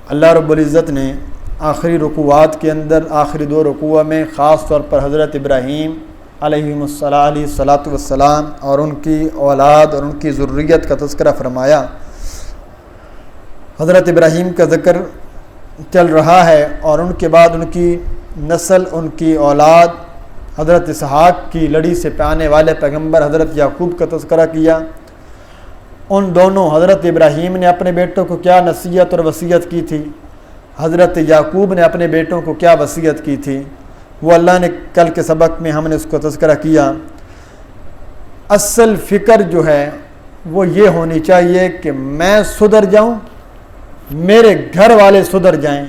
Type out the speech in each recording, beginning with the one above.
اللہ رب العزت نے آخری رکوعات کے اندر آخری 2 رکوع میں خاص طور پر حضرت ابراہیم علیہ الصلاۃ والسلام اور ان کی اولاد اور ان کی ذریت کا تذکرہ فرمایا۔ حضرت ابراہیم کا ذکر چل رہا ہے اور ان کے بعد ان کی نسل، ان کی اولاد، حضرت اسحاق کی لڑی سے آنے والے پیغمبر حضرت یعقوب کا تذکرہ کیا۔ ان دونوں حضرت ابراہیم نے اپنے بیٹوں کو کیا نصیحت اور وصیت کی تھی، حضرت یعقوب نے اپنے بیٹوں کو کیا وصیت کی تھی، وہ اللہ نے کل کے سبق میں ہم نے اس کو تذکرہ کیا۔ اصل فکر جو ہے وہ یہ ہونی چاہیے کہ میں سدھر جاؤں، میرے گھر والے سدھر جائیں،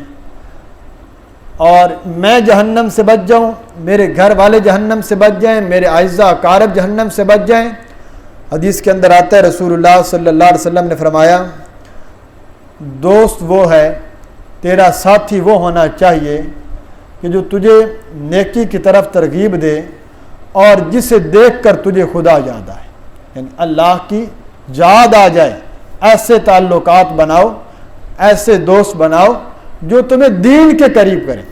اور میں جہنم سے بچ جاؤں، میرے گھر والے جہنم سے بچ جائیں، میرے اعزاء اقارب جہنم سے بچ جائیں۔ حدیث کے اندر آتا ہے رسول اللہ صلی اللہ علیہ وسلم نے فرمایا، دوست وہ ہے، تیرا ساتھی وہ ہونا چاہیے کہ جو تجھے نیکی کی طرف ترغیب دے اور جسے دیکھ کر تجھے خدا یاد آئے، یعنی اللہ کی یاد آ جائے۔ ایسے تعلقات بناؤ، ایسے دوست بناؤ جو تمہیں دین کے قریب کریں،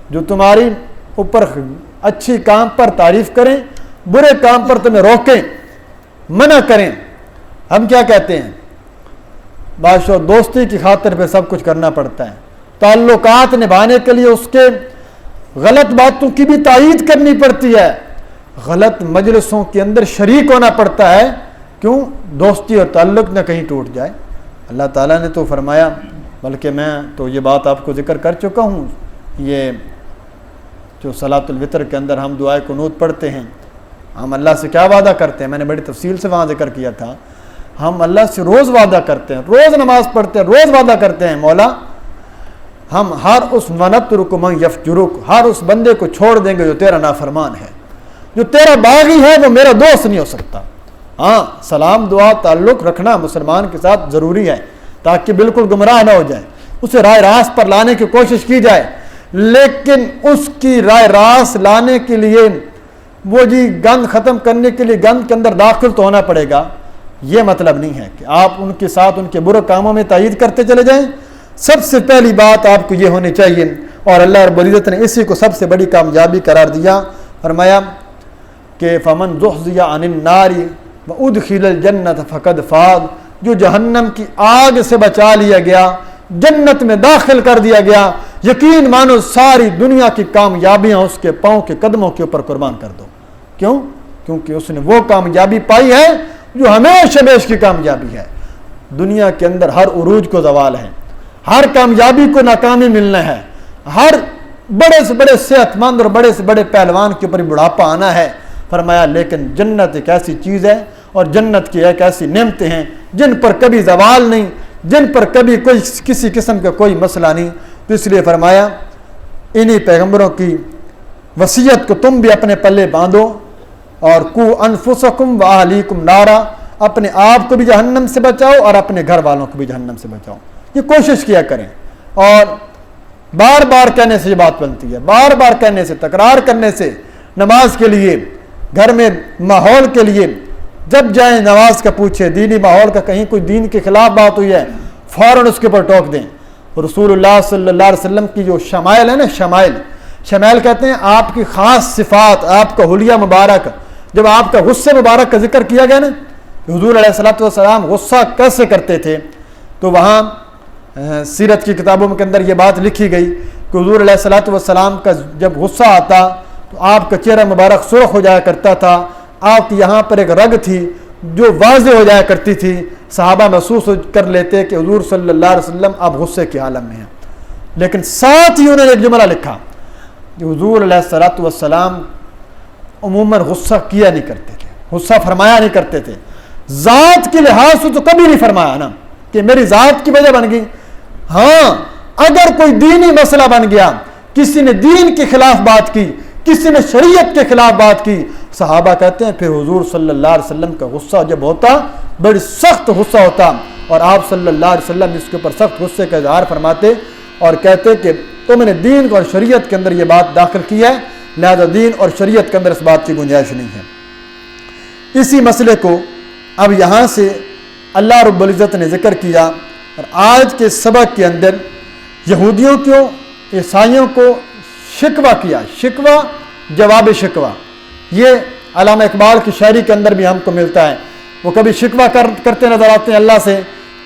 جو تمہاری اوپر اچھی کام پر تعریف کریں، برے کام پر تمہیں روکیں، منع کریں۔ ہم کیا کہتے ہیں، بادشاہ دوستی کی خاطر پہ سب کچھ کرنا پڑتا ہے، تعلقات نبھانے کے لیے اس کے غلط باتوں کی بھی تائید کرنی پڑتی ہے، غلط مجلسوں کے اندر شریک ہونا پڑتا ہے، کیوں؟ دوستی اور تعلق نہ کہیں ٹوٹ جائے۔ اللہ تعالیٰ نے تو فرمایا، بلکہ میں تو یہ بات آپ کو ذکر کر چکا ہوں، یہ جو صلاۃ الوتر کے اندر ہم دعائے قنوت پڑھتے ہیں، ہم اللہ سے کیا وعدہ کرتے ہیں، میں نے بڑی تفصیل سے وہاں ذکر کیا تھا، ہم اللہ سے روز وعدہ کرتے ہیں، روز نماز پڑھتے ہیں، روز وعدہ کرتے ہیں، مولا ہم ہر اس ونترک من یفجرک، ہر اس بندے کو چھوڑ دیں گے جو تیرا نافرمان ہے، جو تیرا باغی ہے وہ میرا دوست نہیں ہو سکتا۔ ہاں، سلام دعا تعلق رکھنا مسلمان کے ساتھ ضروری ہے تاکہ بالکل گمراہ نہ ہو جائے، اسے رائے راست پر لانے کی کوشش کی جائے، لیکن اس کی رائے راست لانے کے لیے وہ گند ختم کرنے کے لیے گند کے اندر داخل تو ہونا پڑے گا۔ یہ مطلب نہیں ہے کہ آپ ان کے ساتھ ان کے برے کاموں میں تائید کرتے چلے جائیں۔ سب سے پہلی بات آپ کو یہ ہونی چاہیے، اور اللہ رب العزت نے اسی کو سب سے بڑی کامیابی قرار دیا، فرمایا کہ فمن زحزح عن النار وادخل الجنۃ فقد فاز، جو جہنم کی آگ سے بچا لیا گیا، جنت میں داخل کر دیا گیا، یقین مانو ساری دنیا کی کامیابیاں اس کے پاؤں کے قدموں کے اوپر قربان کر دو۔ کیوں؟ کیونکہ اس نے وہ کامیابی پائی ہے جو ہمیشہ بیش کی کامیابی ہے۔ دنیا کے اندر ہر عروج کو زوال ہے، ہر کامیابی کو ناکامی ملنا ہے، ہر بڑے سے بڑے صحت مند اور بڑے سے بڑے پہلوان کے اوپر بڑھاپا آنا ہے۔ فرمایا لیکن جنت ایک ایسی چیز ہے اور جنت کی ایک ایسی نعمتیں ہیں جن پر کبھی زوال نہیں، جن پر کبھی کوئی کسی قسم کا کوئی مسئلہ نہیں۔ تو اس لیے فرمایا انہی پیغمبروں کی وصیت کو تم بھی اپنے پلے باندھو، اور کو انفسکم و اہلیکم نارا، اپنے آپ کو بھی جہنم سے بچاؤ اور اپنے گھر والوں کو بھی جہنم سے بچاؤ۔ یہ کوشش کیا کریں، اور بار بار کہنے سے یہ بات بنتی ہے، بار بار کہنے سے، تکرار کرنے سے، نماز کے لیے، گھر میں ماحول کے لیے، جب جائیں نماز کا پوچھے، دینی ماحول کا کہیں کوئی دین کے خلاف بات ہوئی ہے فوراً اس کے اوپر ٹوک دیں۔ رسول اللہ صلی اللہ علیہ وسلم کی جو شمائل ہے نا، شمائل کہتے ہیں آپ کی خاص صفات، آپ کا حلیہ مبارک، جب آپ کا غصے مبارک کا ذکر کیا گیا نا، حضور علیہ الصلوۃ والسلام غصہ کیسے کرتے تھے، تو وہاں سیرت کی کتابوں کے اندر یہ بات لکھی گئی کہ حضور علیہ الصلوۃ والسلام کا جب غصہ آتا تو آپ کا چہرہ مبارک سرخ ہو جایا کرتا تھا، آپ کی یہاں پر ایک رگ تھی جو واضح ہو جایا کرتی تھی، صحابہ محسوس کر لیتے کہ حضور صلی اللہ علیہ وسلم آپ غصے کے عالم میں ہیں۔ لیکن ساتھ ہی انہوں نے ایک جملہ لکھا کہ حضور علیہ الصلوۃ والسلام عموماً غصہ کیا نہیں کرتے تھے، غصہ فرمایا نہیں کرتے تھے، ذات کے لحاظ سے تو کبھی نہیں فرمایا نا کہ میری ذات کی وجہ بن گئی۔ ہاں، اگر کوئی دینی مسئلہ بن گیا، کسی نے دین کے خلاف بات کی، کسی نے شریعت کے خلاف بات کی، صحابہ کہتے ہیں پھر حضور صلی اللہ علیہ وسلم کا غصہ جب ہوتا بڑی سخت غصہ ہوتا، اور آپ صلی اللہ علیہ وسلم اس کے اوپر سخت غصے کا اظہار فرماتے اور کہتے کہ تم نے دین اور شریعت کے اندر یہ بات داخل کی ہے، لہذا دین اور شریعت کے اندر اس بات کی گنجائش نہیں ہے۔ اسی مسئلے کو اب یہاں سے اللہ رب العزت نے ذکر کیا، اور آج کے سبق کے اندر یہودیوں کو عیسائیوں کو شکوہ کیا، شکوہ جواب شکوہ، یہ علامہ اقبال کی شاعری کے اندر بھی ہم کو ملتا ہے۔ وہ کبھی شکوہ کرتے نظر آتے ہیں اللہ سے،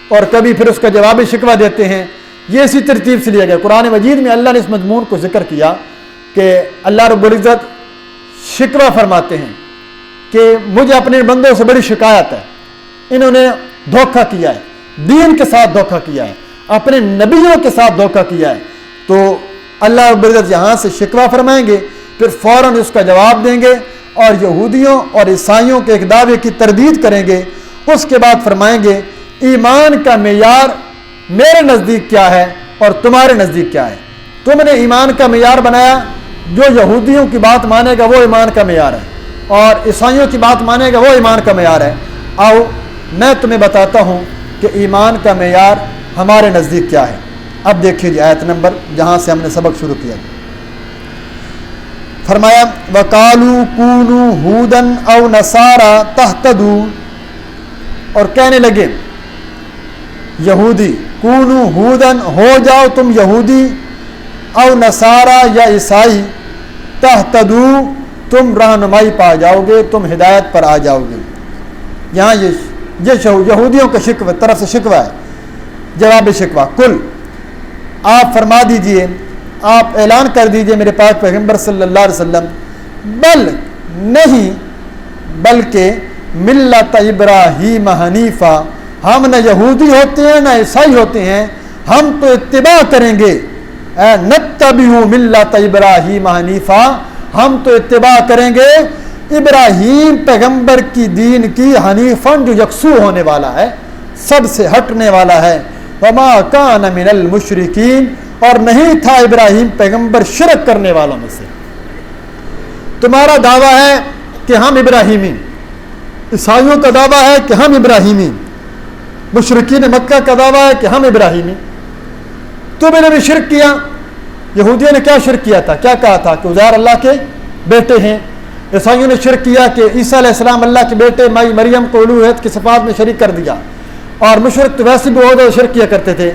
اور کبھی پھر اس کا جواب شکوہ دیتے ہیں۔ یہ اسی ترتیب سے لیا گیا۔ قرآن مجید میں اللہ نے اس مضمون کو ذکر کیا کہ اللہ رب العزت شکوہ فرماتے ہیں کہ مجھے اپنے بندوں سے بڑی شکایت ہے، انہوں نے دھوکہ کیا ہے، دین کے ساتھ دھوکہ کیا ہے، اپنے نبیوں کے ساتھ دھوکہ کیا ہے۔ تو اللہ رب العزت یہاں سے شکوہ فرمائیں گے، پھر فوراً اس کا جواب دیں گے اور یہودیوں اور عیسائیوں کے ایک دعوے کی تردید کریں گے۔ اس کے بعد فرمائیں گے ایمان کا معیار میرے نزدیک کیا ہے اور تمہارے نزدیک کیا ہے؟ تم نے ایمان کا معیار بنایا، جو یہودیوں کی بات مانے گا وہ ایمان کا معیار ہے، اور عیسائیوں کی بات مانے گا وہ ایمان کا معیار ہے۔ آؤ میں تمہیں بتاتا ہوں کہ ایمان کا معیار ہمارے نزدیک کیا ہے۔ اب دیکھیے جی آیت نمبر جہاں سے ہم نے سبق شروع کیا، فرمایا وَقَالُوا كُونُوا هُودًا أَوْ نَصَارَىٰ تَهْتَدُوا، اور کہنے لگے یہودی، کونو ہودن، ہو جاؤ تم یہودی، او نصارا یا عیسائی، تہتدو تم رہنمائی پا جاؤ گے، تم ہدایت پر آ جاؤ گے۔ یہاں یہ یہودیوں کا شکوہ طرف سے شکوہ ہے، جواب شکوہ۔ کل آپ فرما دیجئے، آپ اعلان کر دیجئے میرے پاک پیغمبر صلی اللہ علیہ وسلم، بل نہیں بلکہ ملت ابراہیم حنیفہ، ہم نہ یہودی ہوتے ہیں نہ عیسائی ہوتے ہیں، ہم تو اتباع کریں گے، نتبع ملت ابراہیم حنیفہ، ہم تو اتباع کریں گے ابراہیم پیغمبر کی دین کی، حنیفاً جو یکسو ہونے والا ہے، سب سے ہٹنے والا ہے، وما کان من المشرکین، اور نہیں تھا ابراہیم پیغمبر شرک کرنے والوں میں سے۔ تمہارا دعویٰ ہے کہ ہم ابراہیمی، عیسائیوں کا دعویٰ ہے کہ ہم ابراہیمی، مشرکین مکہ کا دعویٰ ہے کہ ہم ابراہیمی۔ تم نے بھی شرک کیا۔ یہودیوں نے کیا شرک کیا تھا؟ کیا کہا تھا کہ عزیر اللہ کے بیٹے ہیں۔ عیسائیوں نے شرک کیا کہ عیسیٰ علیہ السلام اللہ کے بیٹے، مائی مریم کو الوہیت کی صفات میں شریک کر دیا، اور مشرک تو ویسے بھی بہت زیادہ شرک کیا کرتے تھے۔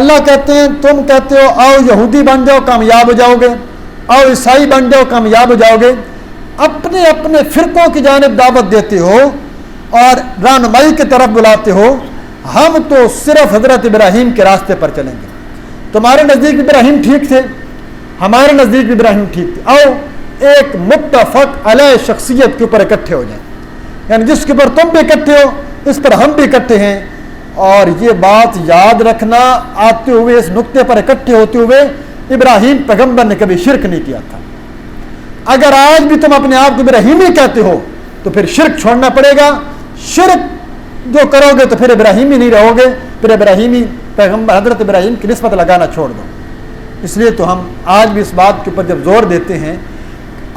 اللہ کہتے ہیں تم کہتے ہو آؤ یہودی بن جاؤ کامیاب ہو جاؤ گے، آؤ عیسائی بن جاؤ کامیاب ہو جاؤ گے، اپنے اپنے فرقوں کی جانب دعوت دیتے ہو اور رہنمائی کی طرف بلاتے ہو۔ ہم تو صرف حضرت ابراہیم کے راستے پر چلیں گے۔ تمہارے نزدیک ابراہیم ٹھیک تھے، ہمارے نزدیک ابراہیم ٹھیک تھے، آؤ ایک متفق علیہ شخصیت کے اوپر اکٹھے ہو جائیں، یعنی جس کے اوپر تم بھی اکٹھے ہو اس پر ہم بھی اکٹھے ہیں۔ اور یہ بات یاد رکھنا، آتے ہوئے اس نقطے پر اکٹھے ہوتے ہوئے ابراہیم پیغمبر نے کبھی شرک نہیں کیا تھا۔ اگر آج بھی تم اپنے آپ کو ابراہیمی کہتے ہو تو پھر شرک چھوڑنا پڑے گا۔ شرک جو کرو گے تو پھر ابراہیمی نہیں رہو گے، پھر ابراہیمی پیغمبر حضرت ابراہیم کی نسبت لگانا چھوڑ دو۔ اس لیے تو ہم آج بھی اس بات کے اوپر جب زور دیتے ہیں،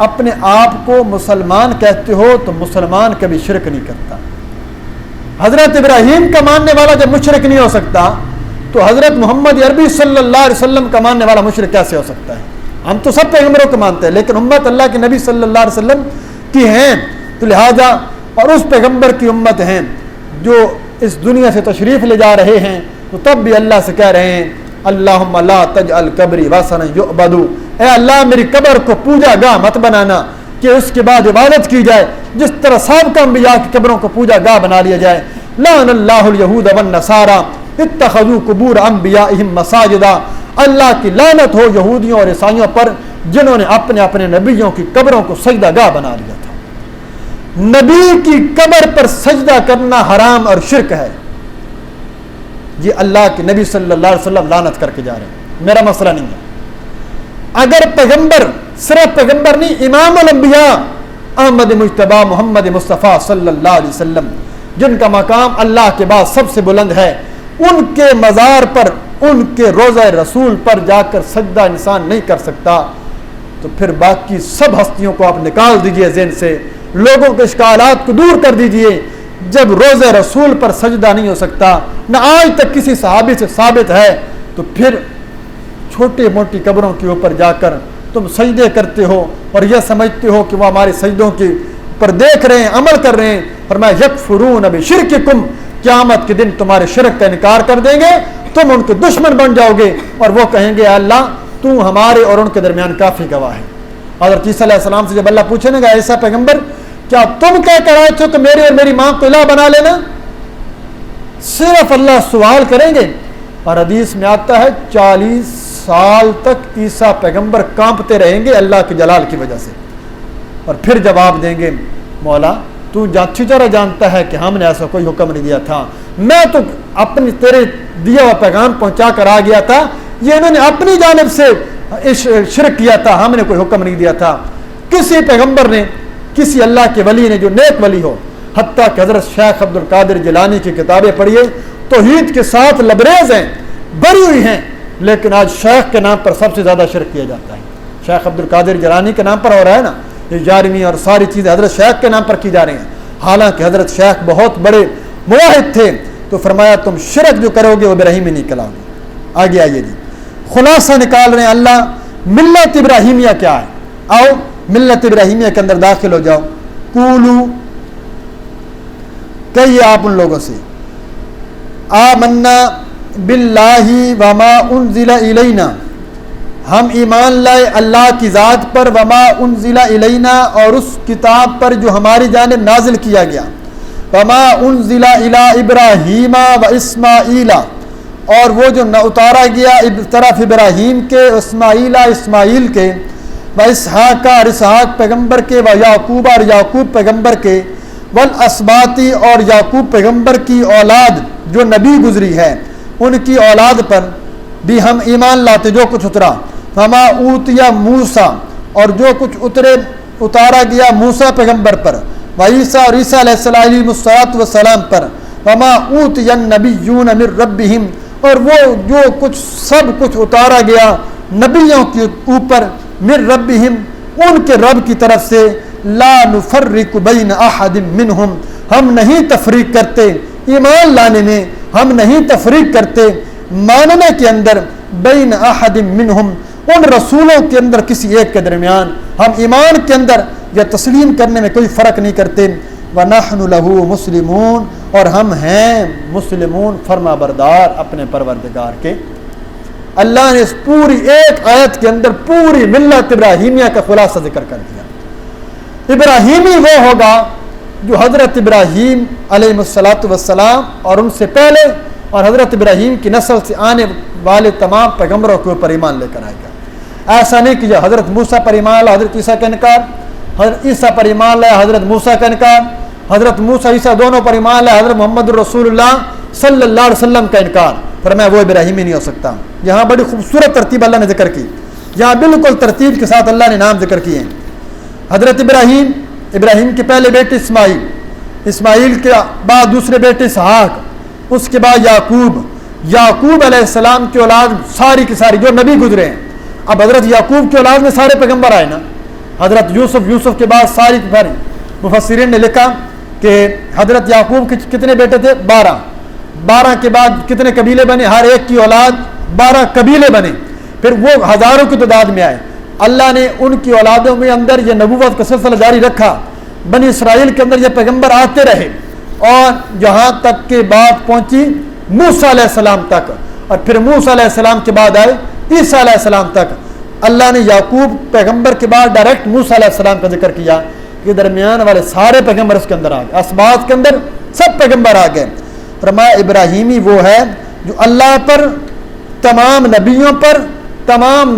اپنے آپ کو مسلمان کہتے ہو تو مسلمان کبھی شرک نہیں کرتا۔ حضرت ابراہیم کا ماننے والا جب مشرک نہیں ہو سکتا تو حضرت محمد عربی صلی اللہ علیہ وسلم کا ماننے والا مشرک کیسے ہو سکتا ہے؟ ہم تو سب پیغمبروں کو مانتے ہیں، لیکن امت اللہ کے نبی صلی اللہ علیہ وسلم کی ہیں، تو لہٰذا اور اس پیغمبر کی امت ہیں جو اس دنیا سے تشریف لے جا رہے ہیں، تو تب بھی اللہ سے کہہ رہے ہیں اللہم لا تجعل قبری وثنا یعبد، اے اللہ میری قبر کو پوجا گاہ مت بنانا کہ اس کے بعد عبادت کی جائے، جس طرح سابقہ انبیاء کی قبروں کو پوجا گاہ بنا لیا جائے۔ لعن اللہ الیہود والنصارى اتخذوا قبور انبیائہم مساجدا، اللہ کی لعنت ہو یہودیوں اور عیسائیوں پر جنہوں نے اپنے اپنے نبیوں کی قبروں کو سجدہ گاہ بنا لیا تھا۔ نبی کی قبر پر سجدہ کرنا حرام اور شرک ہے۔ یہ اللہ کے نبی صلی اللہ علیہ وسلم لعنت کر کے جا رہے ہیں، میرا مسئلہ نہیں ہے۔ اگر پیغمبر، صرف پیغمبر نہیں، امام الانبیاء احمد مجتبی محمد مصطفیٰ صلی اللہ علیہ وسلم، جن کا مقام اللہ کے بعد سب سے بلند ہے، ان کے مزار پر، ان کے روضہ رسول پر جا کر سجدہ انسان نہیں کر سکتا، تو پھر باقی سب ہستیوں کو آپ نکال دیجئے ذہن سے، لوگوں کے اشکالات کو دور کر دیجئے۔ جب روضہ رسول پر سجدہ نہیں ہو سکتا، نہ آج تک کسی صحابی سے ثابت ہے، تو پھر چھوٹی موٹی قبروں کے اوپر جا کر تم سجدے کرتے ہو اور یہ سمجھتے ہو کہ وہ ہمارے سجدوں کے پر دیکھ رہے ہیں، عمل کر رہے ہیں۔ فرمایا یکفرون بشرککم، قیامت کے دن تمہارے شرک کا انکار کر دیں گے تم ان کے دشمن بن جاؤ گے اور وہ کہیں گے اللہ تو ہمارے اور ان کے درمیان کافی گواہ ہے۔ حضرت عیسیٰ علیہ السلام سے جب اللہ پوچھنے گا ایسا پیغمبر کیا تم کہہ کر آئے تھے کہ میرے اور میری ماں کو الہ بنا لینا؟ صرف اللہ سوال کریں گے، اور حدیث میں آتا ہے 40 سال تک عیسیٰ پیغمبر کانپتے رہیں گے اللہ کے جلال کی وجہ سے، اور پھر جواب دیں گے مولا تو اچھی طرح جانتا ہے کہ ہم نے ایسا کوئی حکم نہیں دیا تھا، میں تو اپنی تیرے دیا ہوا پیغام پہنچا کر آ گیا تھا، یہ انہوں نے اپنی جانب سے شرک کیا تھا، ہم نے کوئی حکم نہیں دیا تھا۔ کسی پیغمبر نے، کسی اللہ کے ولی نے جو نیک ولی ہو، حتیٰ کہ حضرت شیخ عبد القادر جیلانی کی کتابیں پڑھیے، توحید کے ساتھ لبریز ہیں، بری ہوئی ہیں، لیکن آج شیخ کے نام پر سب سے زیادہ شرک کیا جاتا ہے۔ شیخ عبد القادر جیلانی کے نام پر ہو رہا ہے نا، یہ 11ویں اور ساری چیزیں حضرت شیخ کے نام پر کی جا رہی ہیں، حالانکہ حضرت شیخ بہت بڑے موحد تھے۔ تو فرمایا تم شرک جو کرو گے وہ ابراہیمی نہیں کہلاؤ گے۔ آگے آئیے جی، خلاصہ نکال رہے ہیں اللہ ملت ابراہیمیہ کیا ہے۔ آؤ ملت ابراہیمیہ کے اندر داخل ہو جاؤ۔ قولو، کہیے آپ ان لوگوں سے، آمنا باللہ وما انزل الینا، ہم ایمان لائے اللہ کی ذات پر، وما انزل الینا، اور اس کتاب پر جو ہماری جانب نازل کیا گیا، وما انزل الی ابراہیم و اسماعیل، اور وہ جو نہ اتارا گیا طرف ابراہیم کے، اسماعیل کے، و اسحاق اور اسحاق پیغمبر کے، و یعقوب اور یعقوب پیغمبر کے، والاسباطی اور یعقوب پیغمبر کی اولاد جو نبی گزری ہے ان کی اولاد پر بھی ہم ایمان لاتے جو کچھ اترا، وما اوتیا موسیٰ، اور جو کچھ اتارا گیا موسیٰ پیغمبر پر، و عیسیٰ اور عیسیٰ علیہ السلام پر، وما اوتیا النبیون من ربہم، اور وہ جو کچھ سب کچھ اتارا گیا نبیوں کے اوپر، من ربہم ان کے رب کی طرف سے، لا نفرق بین احد منہم، ہم نہیں تفریق کرتے ایمان لانے میں، ہم نہیں تفریق کرتے ماننے کے اندر، بین احد منہم ان رسولوں کے اندر کسی ایک کے درمیان، ہم ایمان کے اندر یا تسلیم کرنے میں کوئی فرق نہیں کرتے، وَنَحْنُ لَهُ مُسْلِمُونَ، اور ہم ہیں مسلمون فرما بردار اپنے پروردگار کے۔ اللہ نے اس پوری ایک آیت کے اندر پوری ملت ابراہیمیہ کا خلاصہ ذکر کر دیا۔ ابراہیمی وہ ہوگا جو حضرت ابراہیم علیہ السلام اور ان سے پہلے اور حضرت ابراہیم کی نسل سے آنے والے تمام پیغمبروں کے اوپر ایمان لے کر آئے گا۔ ایسا نہیں کہ جو حضرت موسیٰ پر ایمان لایا حضرت عیسیٰ کا انکار، حضرت عیسیٰ پر ایمان لایا حضرت موسیٰ کا انکار، حضرت موسیٰ عیسیٰ دونوں پر ایمان لایا حضرت محمد الرسول اللہ صلی اللہ علیہ وسلم کا انکار، فرمایا وہ ابراہیمی نہیں ہو سکتا۔ یہاں بڑی خوبصورت ترتیب اللہ نے ذکر کی، یہاں بالکل ترتیب کے ساتھ اللہ نے نام ذکر کیے ہیں۔ حضرت ابراہیم کے پہلے بیٹے اسماعیل کے بعد دوسرے بیٹے اسحاق، اس کے بعد یعقوب علیہ السلام کی اولاد ساری کی ساری جو نبی گزرے ہیں۔ اب حضرت یعقوب کی اولاد میں سارے پیغمبر آئے نا، حضرت یوسف کے بعد ساری مفسرین نے لکھا کہ حضرت یعقوب کے کتنے بیٹے تھے؟ 12 کے بعد کتنے قبیلے بنے؟ ہر ایک کی اولاد 12 قبیلے بنے، پھر وہ ہزاروں کی تعداد میں آئے۔ اللہ نے ان کی اولادوں میں اندر یہ نبوت کا سلسلہ جاری رکھا، بنی اسرائیل کے اندر یہ پیغمبر آتے رہے، اور جہاں تک کہ بات پہنچی موسیٰ علیہ السلام تک، اور پھر موسیٰ علیہ السلام کے بعد آئے عیسیٰ علیہ السلام تک۔ اللہ نے یعقوب پیغمبر کے بعد ڈائریکٹ موسیٰ علیہ السلام کا ذکر کیا کہ درمیان والے سارے پیغمبر اس کے اندر آ گئے، اسباط کے اندر سب پیغمبر آ گئے۔ فرمایا ابراہیمی وہ ہے جو اللہ پر، تمام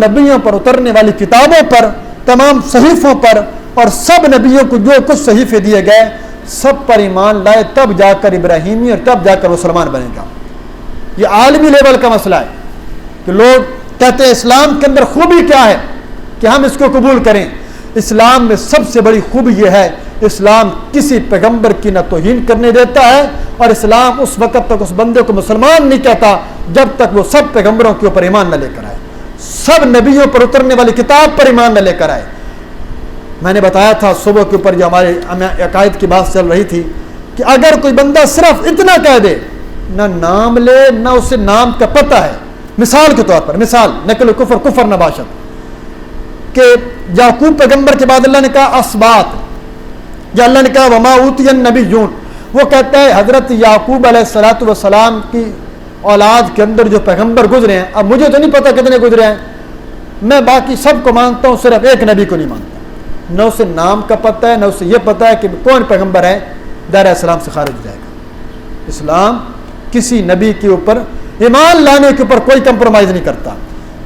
نبیوں پر اترنے والی کتابوں پر، تمام صحیفوں پر، اور سب نبیوں کو جو کچھ صحیفے دیے گئے سب پر ایمان لائے، تب جا کر ابراہیمی اور تب جا کر مسلمان بنے گا۔ یہ عالمی لیول کا مسئلہ ہے کہ لوگ کہتے ہیں اسلام کے اندر خوبی کیا ہے کہ ہم اس کو قبول کریں۔ اسلام میں سب سے بڑی خوبی یہ ہے، اسلام کسی پیغمبر کی نہ توہین کرنے دیتا ہے، اور اسلام اس وقت تک اس بندے کو مسلمان نہیں کہتا جب تک وہ سب پیغمبروں کے اوپر ایمان نہ لے کر آئے، سب نبیوں پر اترنے والی کتاب پر ایمان نہ لے کر آئے۔ میں نے بتایا تھا صبح کے اوپر جو ہمارے عقائد کی بات چل رہی تھی کہ اگر کوئی بندہ صرف اتنا کہہ دے، نہ نام لے نہ اسے نام کا پتہ ہے، مثال کے طور پر، نقل کفر کفر نباشت، کہ یعقوب پیغمبر کے بعد اللہ نے کہا اسباط، یا اللہ نے کہا وما اوتی النبیون، وہ کہتا ہے حضرت یعقوب علیہ السلام کی اولاد کے اندر جو پیغمبر گزرے ہیں، اب مجھے تو نہیں پتہ کتنے گزرے ہیں، میں باقی سب کو مانتا ہوں، صرف ایک نبی کو نہیں مانتا، نہ اسے نام کا پتہ ہے، نہ اسے یہ پتہ ہے کہ کون پیغمبر ہے، دائرہ اسلام سے خارج ہو جائے گا۔ اسلام کسی نبی کے اوپر ایمان لانے کے اوپر کوئی کمپرومائز نہیں کرتا،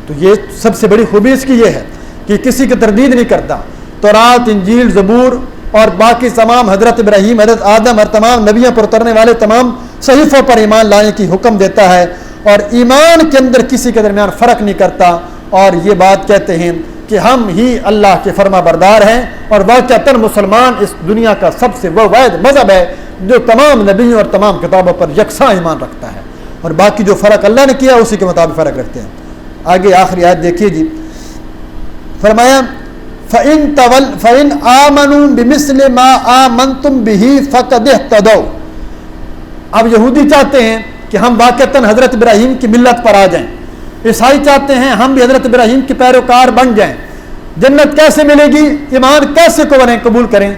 تو یہ سب سے بڑی خوبی اس کی یہ ہے کہ کسی کی تردید نہیں کرتا۔ تورات، انجیل، زبور اور باقی تمام حضرت ابراہیم، حضرت آدم اور تمام نبیوں پر اترنے والے تمام صحیفوں پر ایمان لانے کی حکم دیتا ہے، اور ایمان کے اندر کسی کے درمیان فرق نہیں کرتا، اور یہ بات کہتے ہیں کہ ہم ہی اللہ کے فرما بردار ہیں، اور واقعتاً مسلمان اس دنیا کا سب سے وہ واحد مذہب ہے جو تمام نبیوں اور تمام کتابوں پر یکساں ایمان رکھتا ہے، اور باقی جو فرق اللہ نے کیا اسی کے مطابق فرق رکھتے ہیں۔ آگے آخری آیت دیکھیے جی، فرمایا فَإِنْ آمَنُوا بِمِثْلِ مَا آمَنْتُمْ بِهِ فَقَدِ اهْتَدَوْا۔ اب یہودی چاہتے ہیں کہ ہم واقعتاً حضرت ابراہیم کی ملت پر آ جائیں، عیسائی چاہتے ہیں ہم بھی حضرت ابراہیم کے پیروکار بن جائیں، جنت کیسے ملے گی، ایمان کیسے کو بنیں، قبول کریں۔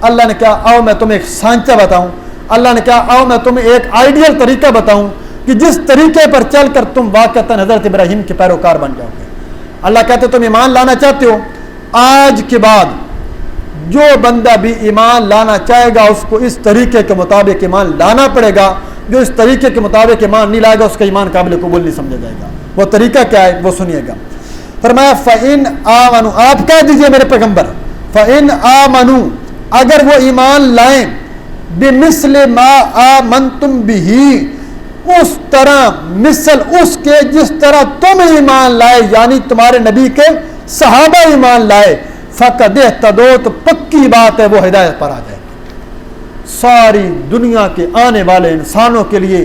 اللہ نے کہا آؤ میں تمہیں ایک سانچہ بتاؤں، اللہ نے کہا آؤ میں تمہیں ایک آئیڈیل طریقہ بتاؤں کہ جس طریقے پر چل کر تم واقعتاً حضرت ابراہیم کے پیروکار بن جاؤ گے۔ اللہ کہتے تم ایمان لانا چاہتے ہو، آج کے بعد جو بندہ بھی ایمان لانا چاہے گا اس کو اس طریقے کے مطابق ایمان لانا پڑے گا، جو اس طریقے کے مطابق ایمان نہیں لائے گا اس کا ایمان قابل قبول نہیں سمجھا جائے گا۔ وہ طریقہ کیا ہے وہ سنیے گا۔ فرمایا فَإِنْ آمَنُوا، آپ کہہ دیجئے میرے پیغمبر، فَإِنْ آمَنُوا، اگر وہ ایمان لائیں، بِمِثْلِ مَا آمَنْتُمْ بِهِ، اس طرح مثل اس کے جس طرح تم ایمان لائے، یعنی تمہارے نبی کے صحابہ ایمان لائے، فَقَدِ اهْتَدَوْا، تو پکی بات ہے وہ ہدایت پر آ جائے۔ ساری دنیا کے آنے والے انسانوں کے لیے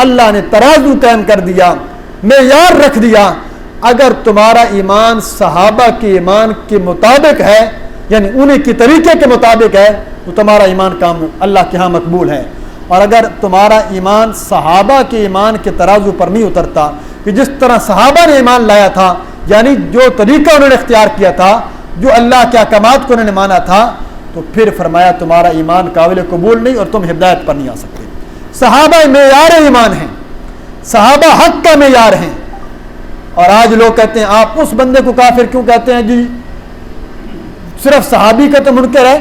اللہ نے ترازو قائم کر دیا، معیار رکھ دیا، اگر تمہارا ایمان صحابہ کے ایمان کے مطابق ہے، یعنی انہیں کے طریقے کے مطابق ہے، تو تمہارا ایمان کام اللہ کے ہاں مقبول ہے، اور اگر تمہارا ایمان صحابہ کے ایمان کے ترازو پر نہیں اترتا کہ جس طرح صحابہ نے ایمان لایا تھا، یعنی جو طریقہ انہوں نے اختیار کیا تھا، جو اللہ کے احکامات کو انہوں نے مانا تھا، تو پھر فرمایا تمہارا ایمان قابل قبول نہیں اور تم ہدایت پر نہیں آ سکتے۔ صحابہ معیار ایمان ہیں، صحابہ حق کا معیار ہیں، اور آج لوگ کہتے ہیں آپ اس بندے کو کافر کیوں کہتے ہیں جی، صرف صحابی کا تو منکر ہے،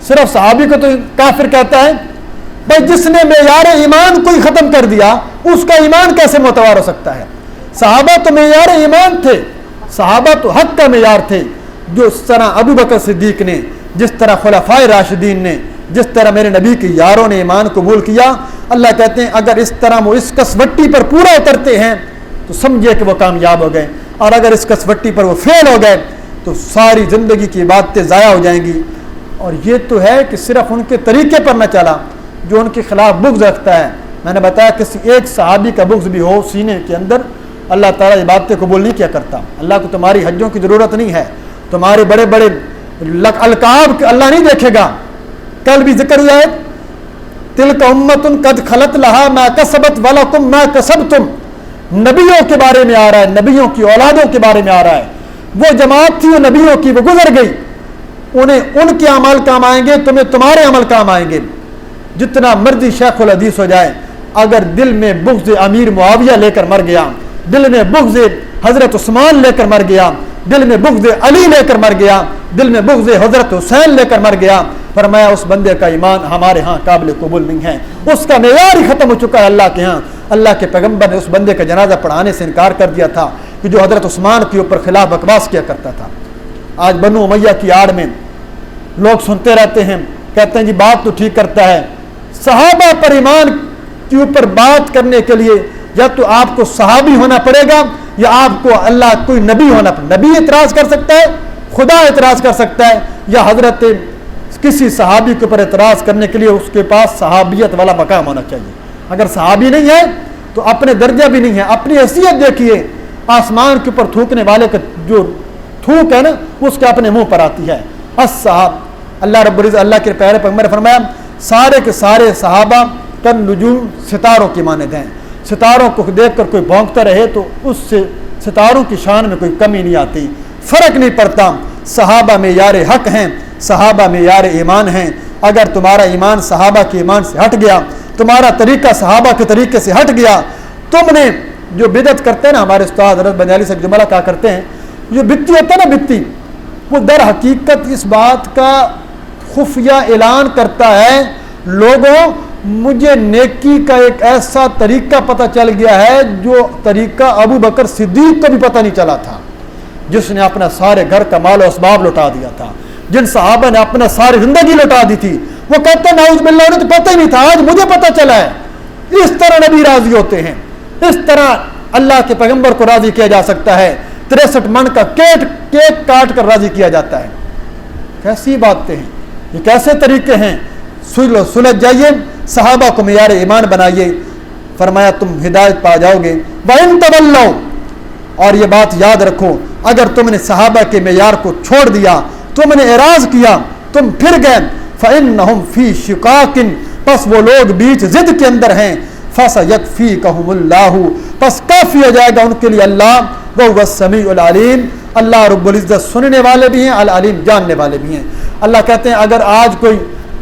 صرف صحابی کو تو کافر کہتا ہے۔ بھائی جس نے معیار ایمان کو ہی ختم کر دیا اس کا ایمان کیسے معتبر ہو سکتا ہے؟ صحابہ تو معیار ایمان تھے، صحابہ تو حق کا معیار تھے، جو اس طرح ابو بکر صدیق نے، جس طرح خلفائے راشدین نے، جس طرح میرے نبی کے یاروں نے ایمان قبول کیا، اللہ کہتے ہیں اگر اس طرح وہ اس کسوٹی پر پورا اترتے ہیں تو سمجھے کہ وہ کامیاب ہو گئے، اور اگر اس کسوٹی پر وہ فیل ہو گئے تو ساری زندگی کی عبادتیں ضائع ہو جائیں گی۔ اور یہ تو ہے کہ صرف ان کے طریقے پر نہ چلا، جو ان کے خلاف بغض رکھتا ہے۔ میں نے بتایا کسی ایک صحابی کا بغض بھی ہو سینے کے اندر، اللہ تعالیٰ عبادتیں قبول نہیں کیا کرتا۔ اللہ کو تمہاری حجوں کی ضرورت نہیں ہے، تمہارے بڑے بڑے القاب اللہ نہیں دیکھے گا۔ کل بھی ذکر ہوا ہے تلک امت قد خلت لہا ما کسبت ولکم ما کسبتم، نبیوں کے بارے میں آ رہا ہے، نبیوں کی اولادوں کے بارے میں آ رہا ہے۔ وہ جماعت تھی وہ نبیوں کی، وہ گزر گئی، انہیں ان کے عمل کام آئیں گے، تمہیں تمہارے عمل کام آئیں گے۔ جتنا مرضی شیخ الحدیث ہو جائے، اگر دل میں بغض امیر معاویہ لے کر مر گیا، دل میں بغض حضرت عثمان لے کر مر گیا، دل میں بغض علی لے کر مر گیا، دل میں بغض حضرت حسین لے کر مر گیا، فرمایا اس بندے کا ایمان ہمارے ہاں قابل قبول نہیں ہے، اس کا معیار ہی ختم ہو چکا ہے اللہ کے ہاں۔ اللہ کے پیغمبر نے اس بندے کا جنازہ پڑھانے سے انکار کر دیا تھا کہ جو حضرت عثمان کے اوپر خلاف بکواس کیا کرتا تھا۔ آج بنو امیہ کی آڑ میں لوگ سنتے رہتے ہیں، کہتے ہیں جی بات تو ٹھیک کرتا ہے، صحابہ پر ایمان کے اوپر بات کرنے کے لیے یا تو آپ کو صحابی ہونا پڑے گا یا آپ کو اللہ کوئی نبی ہونا پڑے گا۔ نبی اعتراض کر سکتا ہے، خدا اعتراض کر سکتا ہے، یا حضرت کسی صحابی کے اوپر اعتراض کرنے کے لیے اس کے پاس صحابیت والا مقام ہونا چاہیے۔ اگر صحابی نہیں ہے تو اپنے درجہ بھی نہیں ہے، اپنی حیثیت دیکھیے، آسمان کے اوپر تھوکنے والے کا جو تھوک ہے نا اس کے اپنے منہ پر آتی ہے۔ الصحاب، اللہ رب العزت اللہ کے پیارے پیغمبر نے فرمایا سارے کے سارے صحابہ کن نجوم، ستاروں کی مانند ہیں، ستاروں کو دیکھ کر کوئی بھونکتا رہے تو اس سے ستاروں کی شان میں کوئی کمی نہیں آتی، فرق نہیں پڑتا۔ صحابہ میں یار حق ہیں، صحابہ میں یار ایمان ہیں۔ اگر تمہارا ایمان صحابہ کے ایمان سے ہٹ گیا، تمہارا طریقہ صحابہ کے طریقے سے ہٹ گیا، تم نے جو بدعت کرتے ہیں نا، ہمارے استاد حضرت بنیالی سے جملہ کہا کرتے ہیں، جو بتی ہوتا ہے نا بتی، وہ در حقیقت اس بات کا خفیہ اعلان کرتا ہے، لوگوں مجھے نیکی کا ایک ایسا طریقہ پتہ چل گیا ہے جو طریقہ ابو بکر صدیق کو بھی پتہ نہیں چلا تھا، جس نے اپنا سارے گھر کا مال و اسباب لوٹا دیا تھا، جن صحابہ نے اپنا ساری زندگی لوٹا دی تھی، وہ کہتے ہیں نعوذ باللہ انہیں تو پتہ ہی نہیں تھا، آج مجھے پتہ چلا ہے۔ اس طرح نبی راضی ہوتے ہیں، اس طرح اللہ کے پیغمبر کو راضی کیا جا سکتا ہے، 63 من کا کیک کاٹ کر راضی کیا جاتا ہے۔ کیسی باتیں ہیں، یہ کیسے طریقے ہیں؟ سلجھ جائیے، صحابہ کو معیار ایمان بنائیے، فرمایا تم ہدایت پا جاؤ گے۔ وَإِن تَوَلَّوْا، اور یہ بات یاد رکھو، اگر تم نے صحابہ کے معیار کو چھوڑ دیا، تم نے اعراض کیا، تم پھر گئے، فَإِنَّهُمْ فِي شِقَاقٍ، پس وہ لوگ بیچ ضد کے اندر ہیں، فَسَيَكْفِيكَهُمُ اللَّهُ، پس کافی ہو جائے گا ان کے لیے اللہ، وَهُوَ السَّمِيعُ الْعَلِيمُ، اللہ رب العزت سننے والے بھی ہیں، العلیم جاننے والے بھی ہیں۔ اللہ کہتے ہیں اگر آج کوئی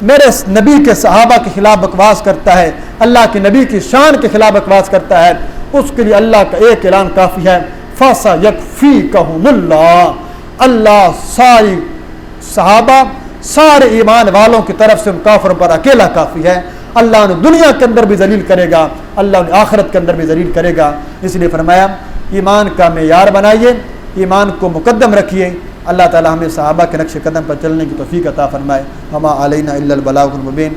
میرے نبی کے صحابہ کے خلاف بکواس کرتا ہے، اللہ کے نبی کی شان کے خلاف بکواس کرتا ہے، اس کے لیے اللہ کا ایک اعلان کافی ہے، فَسَيَكْفِيكَهُمُ اللَّهُ، اللہ ساری صحابہ سارے ایمان والوں کی طرف سے ان کافروں پر اکیلا کافی ہے۔ اللہ نے دنیا کے اندر بھی ذلیل کرے گا، اللہ نے آخرت کے اندر بھی ذلیل کرے گا۔ اس لیے فرمایا ایمان کا معیار بنائیے، ایمان کو مقدم رکھیے۔ اللہ تعالی ہمیں صحابہ کے نقش قدم پر چلنے کی توفیق عطا فرمائے۔ وما علینا الا البلاغ المبین۔